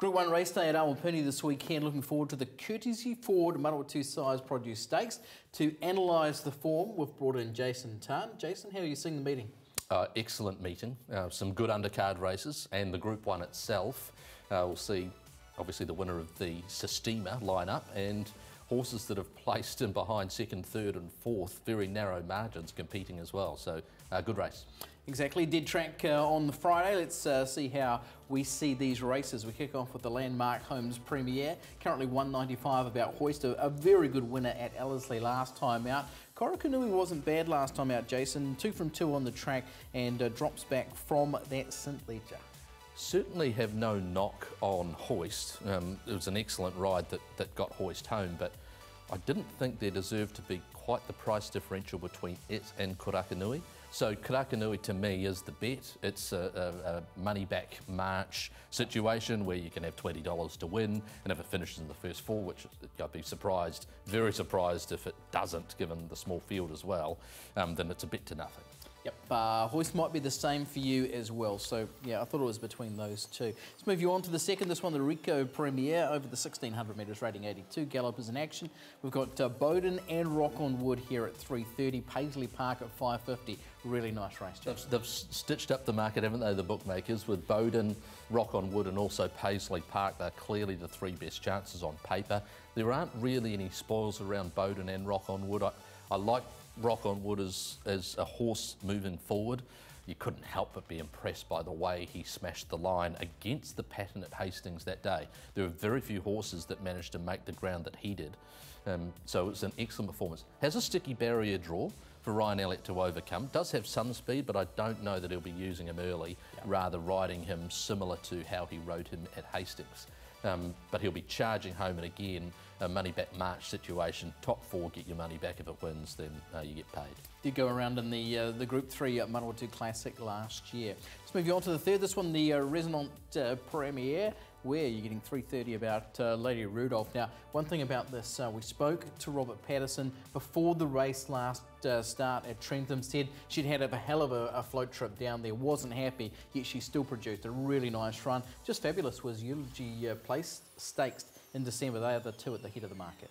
Group 1 race day at Awapuni this weekend. Looking forward to the Courtesy Ford Manawa Size Produce Stakes. To analyse the form, we've brought in Jason Tan. Jason, how are you seeing the meeting? Excellent meeting. Some good undercard races, and the Group 1 itself. We'll see, obviously, the winner of the Sistema lineup and horses that have placed in behind second, third and fourth, very narrow margins competing as well. So, good race. Exactly. Dead track on the Friday. Let's see how we see these races. We kick off with the Landmark Homes Premier. Currently 195 about Hoist, a very good winner at Ellerslie last time out. Korokanui wasn't bad last time out, Jason. 2 from 2 on the track and drops back from that St Ledger. Certainly have no knock on Hoist. It was an excellent ride that got Hoist home, but I didn't think there deserved to be quite the price differential between it and Korokanui. So Korokanui to me is the bet. It's a money back March situation where you can have $20 to win, and if it finishes in the first 4, which I'd be surprised, very surprised if it doesn't, given the small field as well, then it's a bet to nothing. Yep, Hoist might be the same for you as well. So, yeah, I thought it was between those two. Let's move you on to the second. This one, the Rico Premier, over the 1,600 metres, rating 82. Gallopers in action. We've got Bowden and Rock on Wood here at 330. Paisley Park at 550. Really nice race, Jason. They've stitched up the market, haven't they, the bookmakers, with Bowden, Rock on Wood and also Paisley Park. They're clearly the 3 best chances on paper. There aren't really any spoils around Bowden and Rock on Wood. I like Rock on Wood as a horse moving forward. You couldn't help but be impressed by the way he smashed the line against the pattern at Hastings that day. There were very few horses that managed to make the ground that he did. So it's an excellent performance. Has a sticky barrier draw for Ryan Elliott to overcome. Does have some speed, but I don't know that he'll be using him early, rather riding him similar to how he rode him at Hastings. But he'll be charging home, and again, a money back March situation. Top 4 get your money back. If it wins, then you get paid. Did go around in the Group 3 Manawa Classic last year. Let's move you on to the third. This one, the Resonant Premier, where you're getting 330 about Lady Rudolph. Now, one thing about this, we spoke to Robert Patterson before the race last start at Trentham. Said she'd had a hell of a float trip down there, wasn't happy, yet she still produced a really nice run. Just fabulous was Eulogy Place Stakes in December. They are the 2 at the head of the market.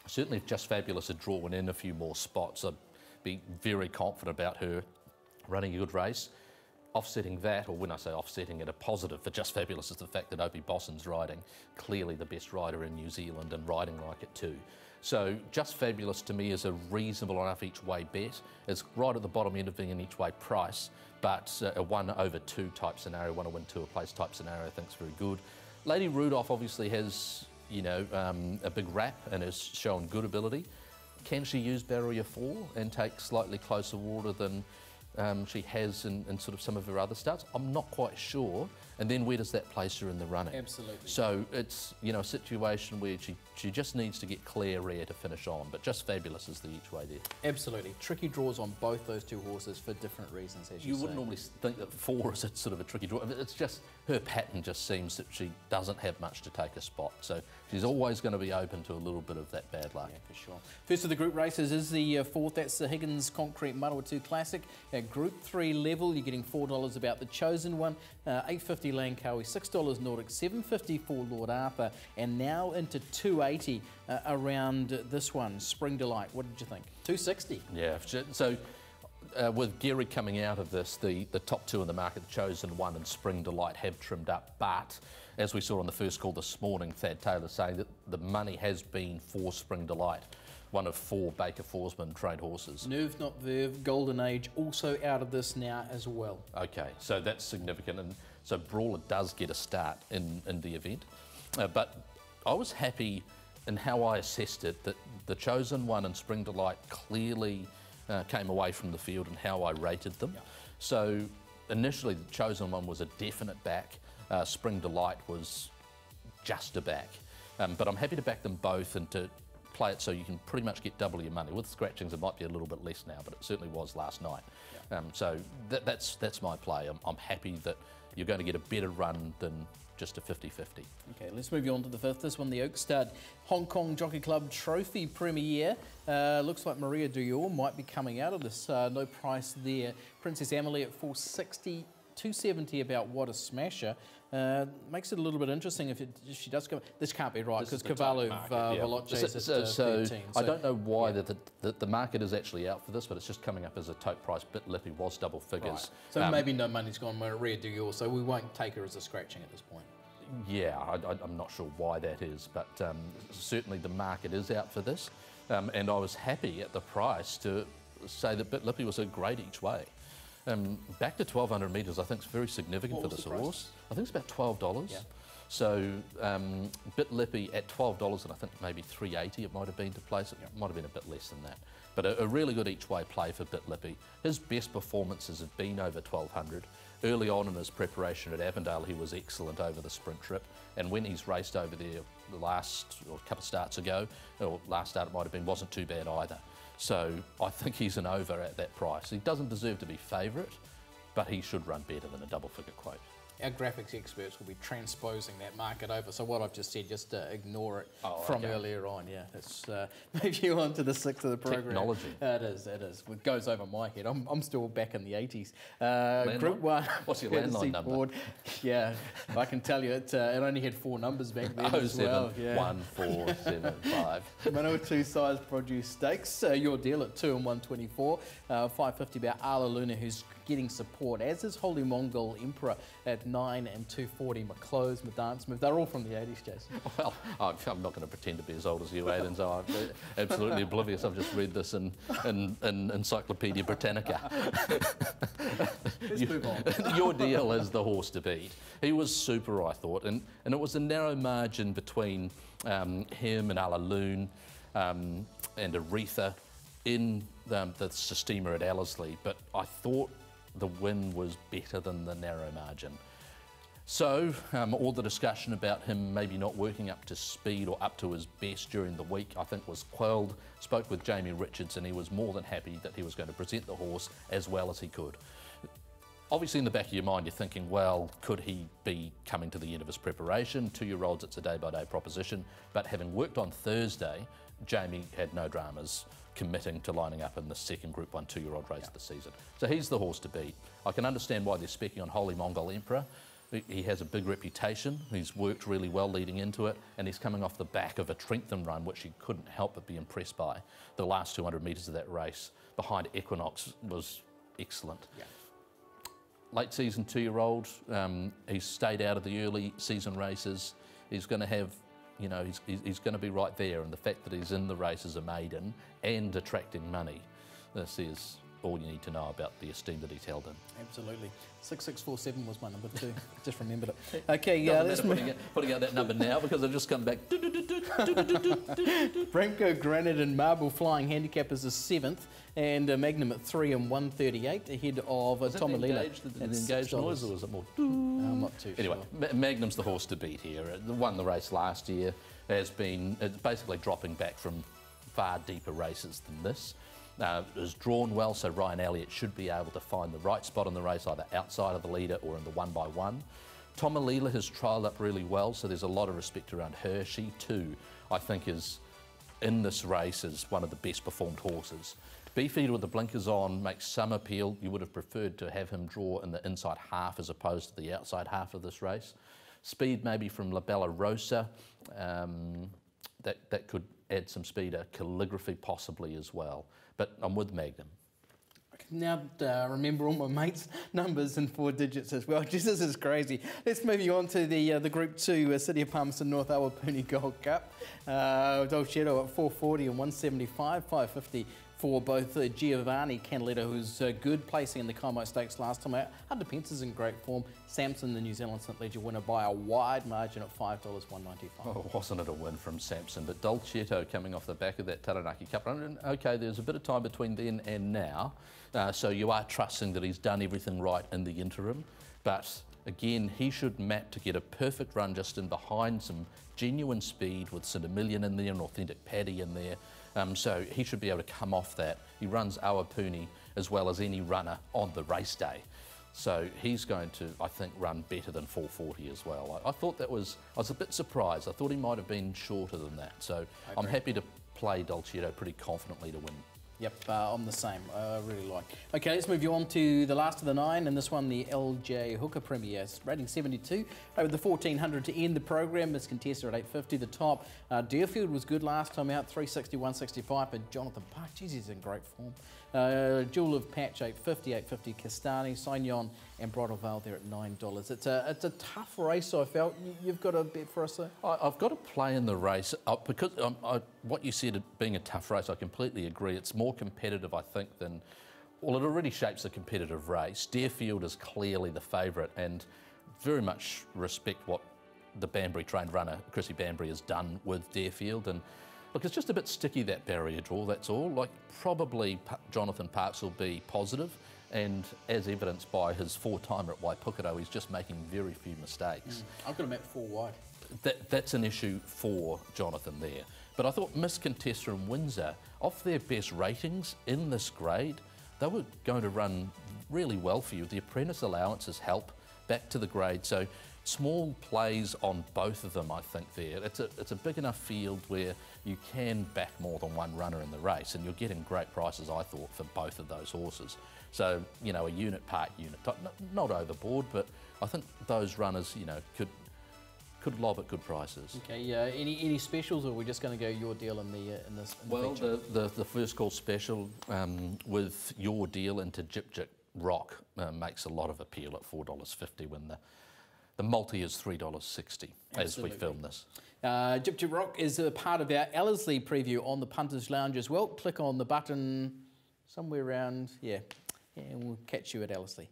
Certainly, if Just Fabulous had drawn in a few more spots, I'd be very confident about her running a good race. Offsetting that, or when I say offsetting it, a positive for Just Fabulous is the fact that Opie Bosson's riding, clearly the best rider in New Zealand and riding like it too. So Just Fabulous to me is a reasonable enough each way bet. It's right at the bottom end of being an each way price, but a 1/2 type scenario, 1 to win 2 a place type scenario I think is very good. Lady Rudolph obviously has, you know, a big rap and has shown good ability. Can she use barrier 4 and take slightly closer water than she has in sort of some of her other starts? I'm not quite sure. And then where does that place her in the running? Absolutely. So it's, you know, a situation where she just needs to get clear rare to finish on, but Just Fabulous is the each way there. Absolutely. Tricky draws on both those 2 horses for different reasons, as you say. You wouldn't normally think that 4 is a sort of a tricky draw. It's just, her pattern just seems that she doesn't have much to take a spot. So she's always going to be open to a little bit of that bad luck. Yeah, for sure. First of the group races is the 4th. That's the Higgins Concrete Manawa Classic. At Group 3 level, you're getting $4 about the Chosen One, $8.50 Langkawi, $6 Nordic, $7.50 for Lord Arthur, and now into $2.80 around this one, Spring Delight. What did you think? $2.60. Yeah, so with Gary coming out of this, the top 2 in the market, the Chosen One and Spring Delight, have trimmed up, but as we saw on the first call this morning, Thad Taylor saying that the money has been for Spring Delight, one of 4 Baker Forsman trained horses. Nerve Not Verve, Golden Age, also out of this now as well. Okay, so that's significant, and so Brawler does get a start in the event. But I was happy in how I assessed it, that the Chosen One and Spring Delight clearly came away from the field and how I rated them. Yeah. So initially the Chosen One was a definite back, Spring Delight was just a back. But I'm happy to back them both and to play it so you can pretty much get double your money. With scratchings it might be a little bit less now, but it certainly was last night. Yeah. So that's my play. I'm happy that you're going to get a better run than just a 50-50. Okay, let's move you on to the 5th. This one, the Oak Stud Hong Kong Jockey Club Trophy Premier. Looks like Maria Dior might be coming out of this. No price there. Princess Amelie at $4.60. 270 about what a smasher. Makes it a little bit interesting if she does come. This can't be right because Cavallo Veloce is at 13. I don't know why the market is actually out for this, but it's just coming up as a tote price. Bit Lippy was double figures. Right. So maybe no money's gone Maria Dior, so we won't take her as a scratching at this point. Yeah, I'm not sure why that is, but certainly the market is out for this. And I was happy at the price to say that Bit Lippy was a great each way. Back to 1,200 metres, I think is very significant for this horse. I think it's about $12. Yeah. So Bit Lippy at $12, and I think maybe $3.80 it might have been to place it. It might have been a bit less than that. But a really good each way play for Bit Lippy. His best performances have been over 1,200. Early on in his preparation at Avondale, he was excellent over the sprint trip. And when he's raced over there the last, or a couple of starts ago, or last start it might have been, wasn't too bad either. So I think he's an over at that price. He doesn't deserve to be favourite, but he should run better than a double figure quote. Our graphics experts will be transposing that market over. So what I've just said, just ignore it from earlier on. Yeah, let's move you on to the 6th of the program. Technology. It is. It goes over my head. I'm still back in the 80s. Group 1. What's your landline number? Board. Yeah, I can tell you it only had 4 numbers back then as well. 0714755. Manawa 2 size produce stakes. Your deal at 2 and 124. 550 about Ala Luna, who's getting support, as is Holy Mongol Emperor at 9 and 240. McClose, Dance Move, they're all from the 80s, Jason. Well, I'm not going to pretend to be as old as you, Aidan, so I'm absolutely oblivious. I've just read this in Encyclopedia Britannica. Let's move on. Your deal is the horse to beat. He was super, I thought, and it was a narrow margin between him and Ala Loon and Aretha in the Sistema at Ellerslie, but I thought the win was better than the narrow margin. So all the discussion about him maybe not working up to speed or up to his best during the week, I think was quelled. Spoke with Jamie Richards and he was more than happy that he was going to present the horse as well as he could. Obviously in the back of your mind you're thinking, well, could he be coming to the end of his preparation? 2-year-olds, it's a day-by-day proposition, but having worked on Thursday, Jamie had no dramas committing to lining up in the second Group 1 2-year-old race of the season. So he's the horse to beat. I can understand why they're speaking on Holy Mongol Emperor. He has a big reputation, he's worked really well leading into it, and he's coming off the back of a Trentham run, which he couldn't help but be impressed by. The last 200 metres of that race behind Equinox was excellent. Yeah. Late season 2-year-old, he's stayed out of the early season races. He's going to have, you know, he's going to be right there, and the fact that he's in the race as a maiden and attracting money, this is all you need to know about the esteem that he's held in. Absolutely. 6647 was my number 2. Just remembered it. Okay, let's putting out that number now because I've just come back. Bramco Granite and Marble Flying Handicap is the 7th, and Magnum at 3 and 138 ahead of Tomalila. The engaged noise, or was it more? I'm not too sure. Anyway, Magnum's the horse to beat here. Won the race last year. It's basically dropping back from far deeper races than this. Is drawn well, so Ryan Elliott should be able to find the right spot in the race, either outside of the leader or in the 1x1. Tomalila has trialled up really well, so there's a lot of respect around her. She too, I think, is in this race as one of the best performed horses. Beefeater with the blinkers on makes some appeal. You would have preferred to have him draw in the inside half as opposed to the outside half of this race. Speed maybe from La Bella Rosa, that could add some speed. Calligraphy possibly as well. But I'm with Magnum. Now remember all my mates' numbers in 4 digits as well. Just this is crazy. Let's move you on to the Group 2 City of Palmerston North Awapuni Gold Cup. Dolcetto at 440 and 175, 550 for both Giovanni Canaletta, who's good, placing in the Kaimai Stakes last time out. Hunter Pence is in great form. Samson, the New Zealand St Leger winner, by a wide margin at $5.195. Oh, wasn't it a win from Samson? But Dolcetto coming off the back of that Taranaki Cup run. Okay, there's a bit of time between then and now, so you are trusting that he's done everything right in the interim. But again, he should map to get a perfect run just in behind some genuine speed with St Emilion in there, an authentic Paddy in there. So he should be able to come off that. He runs Awapuni as well as any runner on the race day. So he's going to, I think, run better than 440 as well. I thought I was a bit surprised. I thought he might have been shorter than that. So I'm happy to play Dolcetto pretty confidently to win. Yep, I'm the same. I really like. Okay, let's move you on to the last of the 9, and this one, the LJ Hooker Premier. Rating 72, over the 1400 to end the program. It's contested at 850. The top, Deerfield was good last time out, 360, 165, but Jonathan Park, geez, he's in great form. Jewel of Patch, 850, 850 Castani, Signon and Bridal Veil there at $9. It's a tough race, I felt. You've got a bet for us there? I've got to play in the race because what you said being a tough race, I completely agree. It's more competitive, I think, than... Well, it already shapes a competitive race. Deerfield is clearly the favourite, and very much respect what the Banbury-trained runner, Chrissy Banbury, has done with Deerfield. And look, it's just a bit sticky, that barrier draw, that's all. Like, probably Jonathan Parks will be positive, and as evidenced by his 4-timer at Waipukaro, he's just making very few mistakes. I've got him at 4 wide. That's an issue for Jonathan there. But I thought Miss Contessa and Windsor, off their best ratings in this grade, they were going to run really well for you. The apprentice allowances help back to the grade, so small plays on both of them, I think, there. It's a big enough field where you can back more than one runner in the race, and you're getting great prices, I thought, for both of those horses. So, you know, a unit part, unit type, not overboard, but I think those runners, you know, could lob at good prices. Okay, any specials, or are we just going to go your deal in this? Well, the first call special with your deal into Jip Jip Rock makes a lot of appeal at $4.50 when the multi is $3.60 as we film this. Jip Jip Rock is a part of our Ellerslie preview on the Punters Lounge as well. Click on the button somewhere around, and we'll catch you at Ellerslie.